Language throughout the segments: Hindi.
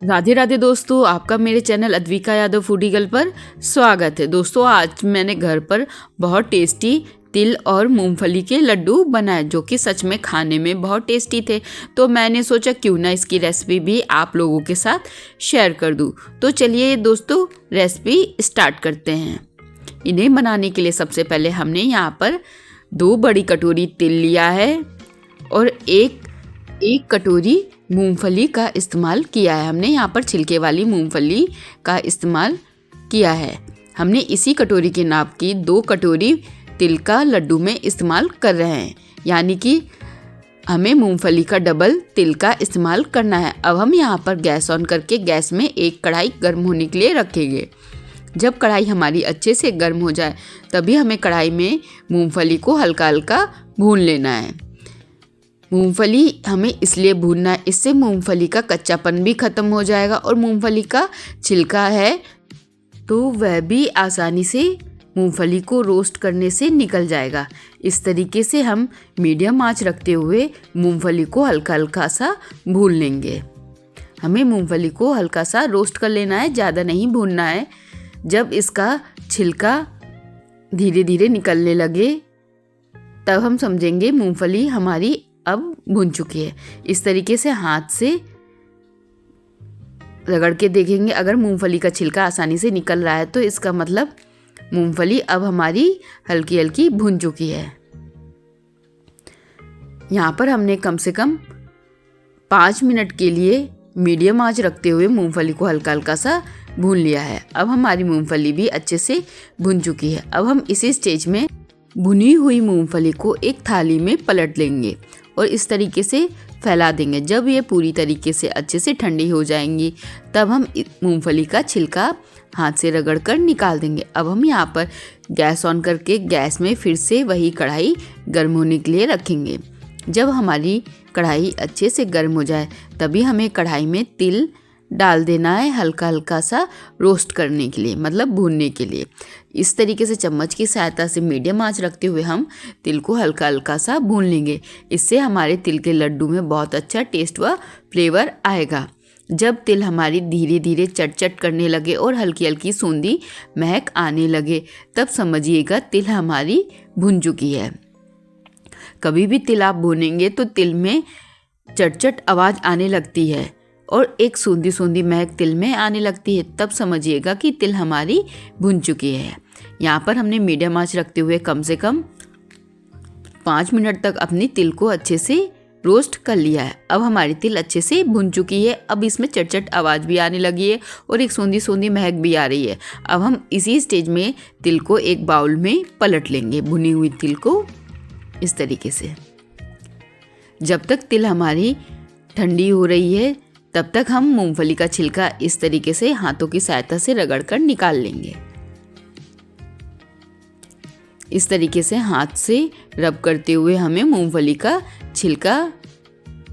राधे राधे दोस्तों, आपका मेरे channel Advika Yadav foodie girl पर स्वागत है। दोस्तों, आज मैंने घर पर बहुत टेस्टी तिल और मूंगफली के लड्डू बनाए जो कि सच में खाने में बहुत टेस्टी थे। तो मैंने सोचा क्यों ना इसकी रेसिपी भी आप लोगों के साथ शेयर कर दूं। तो चलिए दोस्तों, रेसिपी स्टार्ट करते हैं। इन्हें बनाने के लिए सबसे पहले हमने यहाँ पर 2 बड़ी कटोरी तिल लिया है और एक कटोरी मूंगफली का इस्तेमाल किया है। हमने यहाँ पर छिलके वाली मूंगफली का इस्तेमाल किया है। हमने इसी कटोरी के नाप की 2 कटोरी तिल का लड्डू में इस्तेमाल कर रहे हैं, यानी कि हमें मूंगफली का डबल तिल का इस्तेमाल करना है। अब हम यहाँ पर गैस ऑन करके गैस में एक कढ़ाई गर्म होने के लिए रखेंगे। जब कढ़ाई हमारी अच्छे से गर्म हो जाए तभी हमें कढ़ाई में मूंगफली को हल्का हल्का भून लेना है। मूंगफली हमें इसलिए भूनना है, इससे मूंगफली का कच्चापन भी ख़त्म हो जाएगा और मूंगफली का छिलका है तो वह भी आसानी से मूंगफली को रोस्ट करने से निकल जाएगा। इस तरीके से हम मीडियम आंच रखते हुए मूंगफली को हल्का हल्का सा भून लेंगे। हमें मूंगफली को हल्का सा रोस्ट कर लेना है, ज़्यादा नहीं भूनना है। जब इसका छिलका धीरे धीरे निकलने लगे तब हम समझेंगे मूंगफली हमारी अब भुन चुकी है। इस तरीके से हाथ से रगड़ के देखेंगे, अगर मूंगफली का छिलका आसानी से निकल रहा है तो इसका मतलब मूंगफली अब हमारी हल्की हल्की भुन चुकी है। यहाँ पर हमने कम से कम 5 मिनट के लिए मीडियम आंच रखते हुए मूंगफली को हल्का हल्का सा भून लिया है। अब हमारी मूंगफली भी अच्छे से भुन चुकी है। अब हम इसी स्टेज में भुनी हुई मूंगफली को एक थाली में पलट लेंगे और इस तरीके से फैला देंगे। जब ये पूरी तरीके से अच्छे से ठंडी हो जाएंगी तब हम मूंगफली का छिलका हाथ से रगड़ कर निकाल देंगे। अब हम यहाँ पर गैस ऑन करके गैस में फिर से वही कढ़ाई गर्म होने के लिए रखेंगे। जब हमारी कढ़ाई अच्छे से गर्म हो जाए तभी हमें कढ़ाई में तिल डाल देना है, हल्का हल्का सा रोस्ट करने के लिए, मतलब भूनने के लिए। इस तरीके से चम्मच की सहायता से मीडियम आंच रखते हुए हम तिल को हल्का हल्का सा भून लेंगे। इससे हमारे तिल के लड्डू में बहुत अच्छा टेस्ट व फ्लेवर आएगा। जब तिल हमारी धीरे धीरे चटचट करने लगे और हल्की हल्की सूंधी महक आने लगे तब समझिएगा तिल हमारी भुन चुकी है। कभी भी तिल आप भूनेंगे तो तिल में चटचट आवाज़ आने लगती है और एक सूंधी सूंधी महक तिल में आने लगती है, तब समझिएगा कि तिल हमारी भुन चुकी है। यहाँ पर हमने मीडियम आंच रखते हुए कम से कम 5 मिनट तक अपनी तिल को अच्छे से रोस्ट कर लिया है। अब हमारी तिल अच्छे से भुन चुकी है। अब इसमें चटचट आवाज़ भी आने लगी है और एक सूंधी सूंधी महक भी आ रही है। अब हम इसी स्टेज में तिल को एक बाउल में पलट लेंगे, भुनी हुई तिल को इस तरीके से। जब तक तिल हमारी ठंडी हो रही है तब तक हम मूंगफली का छिलका इस तरीके से हाथों की सहायता से रगड़कर निकाल लेंगे। इस तरीके से हाथ से रब करते हुए हमें मूंगफली का छिलका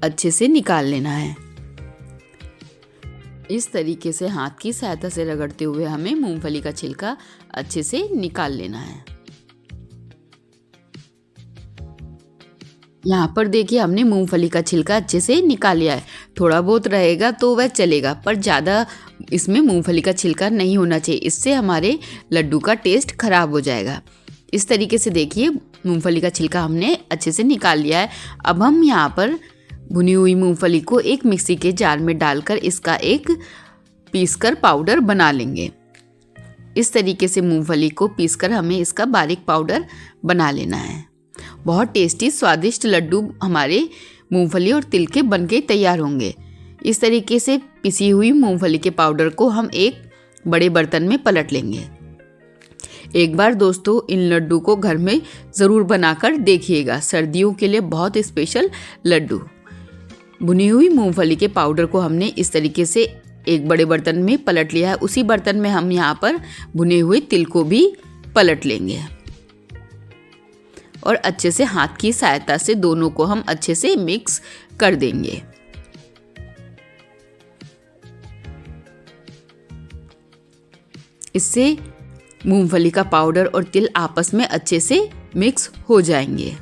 अच्छे से निकाल लेना है। इस तरीके से हाथ की सहायता से रगड़ते हुए हमें मूंगफली का छिलका अच्छे से निकाल लेना है। यहाँ पर देखिए हमने मूंगफली का छिलका अच्छे से निकाल लिया है। थोड़ा बहुत रहेगा तो वह चलेगा, पर ज़्यादा इसमें मूंगफली का छिलका नहीं होना चाहिए, इससे हमारे लड्डू का टेस्ट खराब हो जाएगा। इस तरीके से देखिए मूंगफली का छिलका हमने अच्छे से निकाल लिया है। अब हम यहाँ पर भुनी हुई मूंगफली को एक मिक्सी के जार में डालकर इसका एक पीसकर पाउडर बना लेंगे। इस तरीके से मूंगफली को पीसकर हमें इसका बारीक पाउडर बना लेना है। बहुत टेस्टी स्वादिष्ट लड्डू हमारे मूंगफली और तिल के बनके तैयार होंगे। इस तरीके से पिसी हुई मूंगफली के पाउडर को हम एक बड़े बर्तन में पलट लेंगे। एक बार दोस्तों इन लड्डू को घर में ज़रूर बनाकर देखिएगा, सर्दियों के लिए बहुत स्पेशल लड्डू। भुनी हुई मूंगफली के पाउडर को हमने इस तरीके से एक बड़े बर्तन में पलट लिया है। उसी बर्तन में हम यहाँ पर भुने हुए तिल को भी पलट लेंगे और अच्छे से हाथ की सहायता से दोनों को हम अच्छे से मिक्स कर देंगे। इससे मूंगफली का पाउडर और तिल आपस में अच्छे से मिक्स हो जाएंगे।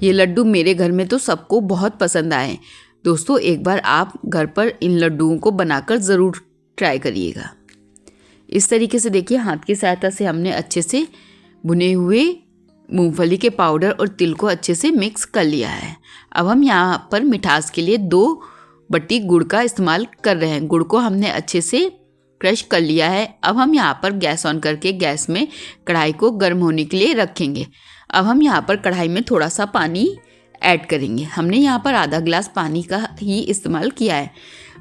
ये लड्डू मेरे घर में तो सबको बहुत पसंद आए। दोस्तों एक बार आप घर पर इन लड्डुओं को बनाकर ज़रूर ट्राई करिएगा। इस तरीके से देखिए हाथ की सहायता से हमने अच्छे से भुने हुए मूंगफली के पाउडर और तिल को अच्छे से मिक्स कर लिया है। अब हम यहाँ पर मिठास के लिए 2 बट्टी गुड़ का इस्तेमाल कर रहे हैं। गुड़ को हमने अच्छे से क्रश कर लिया है। अब हम यहाँ पर गैस ऑन करके गैस में कढ़ाई को गर्म होने के लिए रखेंगे। अब हम यहाँ पर कढ़ाई में थोड़ा सा पानी ऐड करेंगे। हमने यहाँ पर आधा गिलास पानी का ही इस्तेमाल किया है।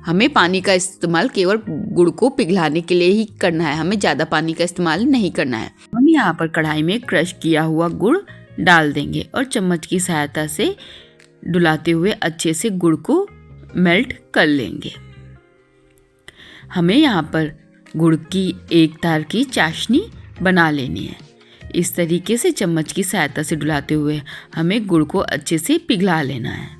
हमें पानी का इस्तेमाल केवल गुड़ को पिघलाने के लिए ही करना है, हमें ज़्यादा पानी का इस्तेमाल नहीं करना है। हम यहाँ पर कढ़ाई में क्रश किया हुआ गुड़ डाल देंगे और चम्मच की सहायता से डुलाते हुए अच्छे से गुड़ को मेल्ट कर लेंगे। हमें यहाँ पर गुड़ की एक तार की चाशनी बना लेनी है। इस तरीके से चम्मच की सहायता से डुलाते हुए हमें गुड़ को अच्छे से पिघला लेना है।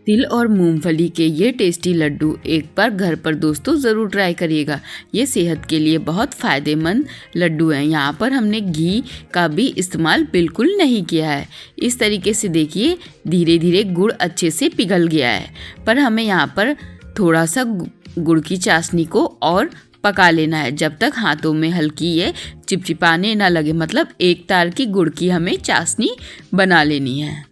तिल और मूंगफली के ये टेस्टी लड्डू एक बार घर पर दोस्तों ज़रूर ट्राई करिएगा। ये सेहत के लिए बहुत फ़ायदेमंद लड्डू हैं। यहाँ पर हमने घी का भी इस्तेमाल बिल्कुल नहीं किया है। इस तरीके से देखिए धीरे धीरे गुड़ अच्छे से पिघल गया है, पर हमें यहाँ पर थोड़ा सा गुड़ की चाशनी को और पका लेना है जब तक हाथों में हल्की ये चिपचिपाने ना लगे। मतलब एक तार की गुड़ की हमें चाशनी बना लेनी है।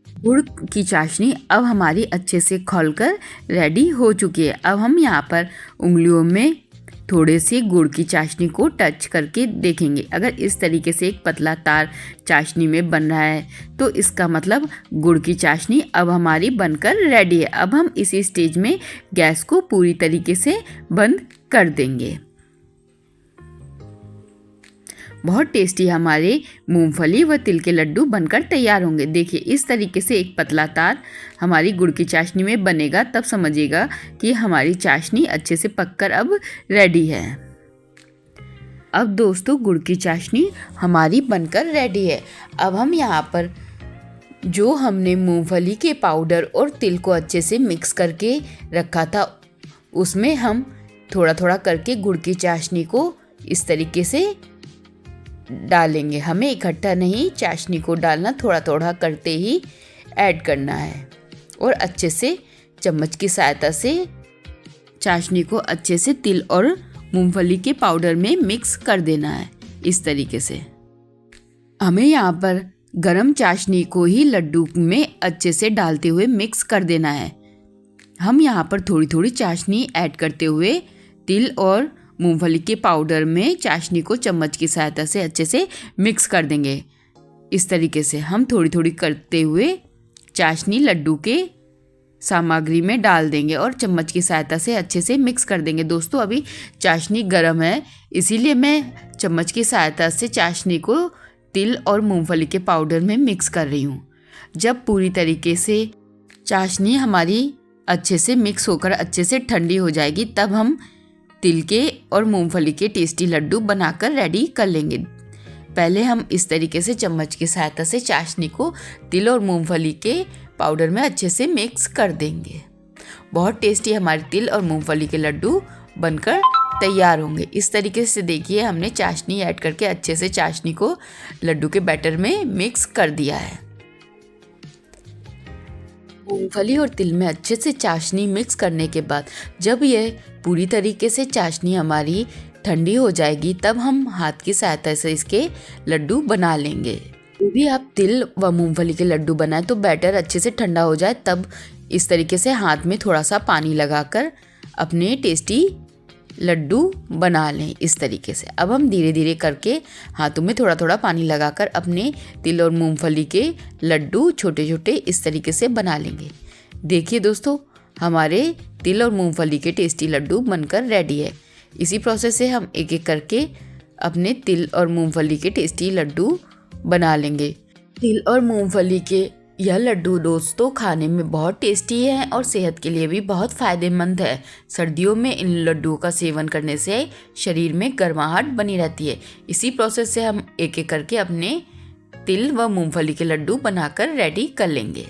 गुड़ की चाशनी अब हमारी अच्छे से खौलकर रेडी हो चुकी है। अब हम यहाँ पर उंगलियों में थोड़े से गुड़ की चाशनी को टच करके देखेंगे। अगर इस तरीके से एक पतला तार चाशनी में बन रहा है तो इसका मतलब गुड़ की चाशनी अब हमारी बनकर रेडी है। अब हम इसी स्टेज में गैस को पूरी तरीके से बंद कर देंगे। बहुत टेस्टी हमारे मूंगफली व तिल के लड्डू बनकर तैयार होंगे। देखिए इस तरीके से एक पतला तार हमारी गुड़ की चाशनी में बनेगा, तब समझिएगा कि हमारी चाशनी अच्छे से पककर अब रेडी है। अब दोस्तों गुड़ की चाशनी हमारी बनकर रेडी है। अब हम यहाँ पर जो हमने मूंगफली के पाउडर और तिल को अच्छे से मिक्स करके रखा था उसमें हम थोड़ा थोड़ा करके गुड़ की चाशनी को इस तरीके से डालेंगे। हमें इकट्ठा नहीं चाशनी को डालना, थोड़ा थोड़ा करते ही ऐड करना है और अच्छे से चम्मच की सहायता से चाशनी को अच्छे से तिल और मूंगफली के पाउडर में मिक्स कर देना है। इस तरीके से हमें यहाँ पर गरम चाशनी को ही लड्डू में अच्छे से डालते हुए मिक्स कर देना है। हम यहाँ पर थोड़ी थोड़ी चाशनी ऐड करते हुए तिल और मूंगफली के पाउडर में चाशनी को चम्मच की सहायता से अच्छे से मिक्स कर देंगे। इस तरीके से हम थोड़ी थोड़ी करते हुए चाशनी लड्डू के सामग्री में डाल देंगे और चम्मच की सहायता से अच्छे से मिक्स कर देंगे। दोस्तों अभी चाशनी गर्म है, इसीलिए मैं चम्मच की सहायता से चाशनी को तिल और मूंगफली के पाउडर में मिक्स कर रही हूँ। जब पूरी तरीके से चाशनी हमारी अच्छे से मिक्स होकर अच्छे से ठंडी हो जाएगी तब हम तिल के और मूंगफली के टेस्टी लड्डू बनाकर रेडी कर लेंगे। पहले हम इस तरीके से चम्मच की सहायता से चाशनी को तिल और मूंगफली के पाउडर में अच्छे से मिक्स कर देंगे। बहुत टेस्टी हमारे तिल और मूंगफली के लड्डू बनकर तैयार होंगे। इस तरीके से देखिए हमने चाशनी ऐड करके अच्छे से चाशनी को लड्डू के बैटर में मिक्स कर दिया है। मूंगफली और तिल में अच्छे से चाशनी मिक्स करने के बाद जब यह पूरी तरीके से चाशनी हमारी ठंडी हो जाएगी तब हम हाथ की सहायता से इसके लड्डू बना लेंगे। भी आप तिल व मूंगफली के लड्डू बनाएं तो बैटर अच्छे से ठंडा हो जाए, तब इस तरीके से हाथ में थोड़ा सा पानी लगाकर अपने टेस्टी लड्डू बना लें। इस तरीके से अब हम धीरे धीरे करके हाथों में थोड़ा थोड़ा पानी लगाकर अपने तिल और मूंगफली के लड्डू छोटे छोटे इस तरीके से बना लेंगे। देखिए दोस्तों हमारे तिल और मूंगफली के टेस्टी लड्डू बनकर रेडी है। इसी प्रोसेस से हम एक एक करके अपने तिल और मूंगफली के टेस्टी लड्डू बना लेंगे। तिल और मूंगफली के यह लड्डू दोस्तों खाने में बहुत टेस्टी है और सेहत के लिए भी बहुत फ़ायदेमंद है। सर्दियों में इन लड्डुओं का सेवन करने से शरीर में गर्माहट बनी रहती है। इसी प्रोसेस से हम एक एक करके अपने तिल व मूंगफली के लड्डू बनाकर रेडी कर लेंगे।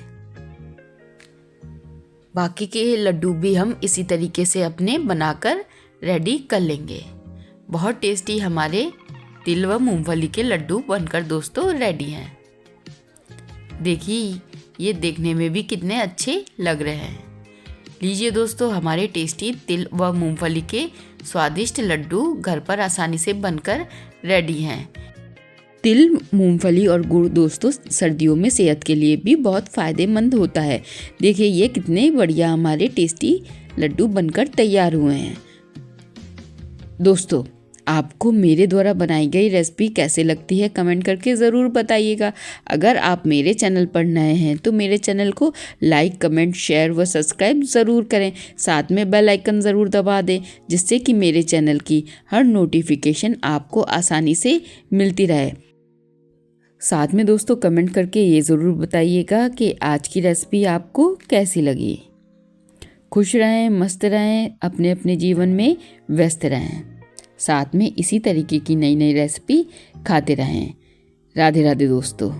बाकी के लड्डू भी हम इसी तरीके से अपने बनाकर रेडी कर लेंगे। बहुत टेस्टी हमारे तिल व मूंगफली के लड्डू बनकर दोस्तों रेडी हैं। देखिए ये देखने में भी कितने अच्छे लग रहे हैं। लीजिए दोस्तों, हमारे टेस्टी तिल व मूंगफली के स्वादिष्ट लड्डू घर पर आसानी से बनकर रेडी हैं। तिल, मूंगफली और गुड़ दोस्तों सर्दियों में सेहत के लिए भी बहुत फ़ायदेमंद होता है। देखिए ये कितने बढ़िया हमारे टेस्टी लड्डू बनकर तैयार हुए हैं। दोस्तों, आपको मेरे द्वारा बनाई गई रेसिपी कैसे लगती है कमेंट करके ज़रूर बताइएगा। अगर आप मेरे चैनल पर नए हैं तो मेरे चैनल को लाइक, कमेंट, शेयर व सब्सक्राइब ज़रूर करें। साथ में बेल आइकन ज़रूर दबा दें, जिससे कि मेरे चैनल की हर नोटिफिकेशन आपको आसानी से मिलती रहे। साथ में दोस्तों कमेंट करके ये ज़रूर बताइएगा कि आज की रेसिपी आपको कैसी लगी। खुश रहें, मस्त रहें, अपने अपने जीवन में व्यस्त रहें। साथ में इसी तरीके की नई नई रेसिपी खाते रहें। राधे राधे दोस्तों।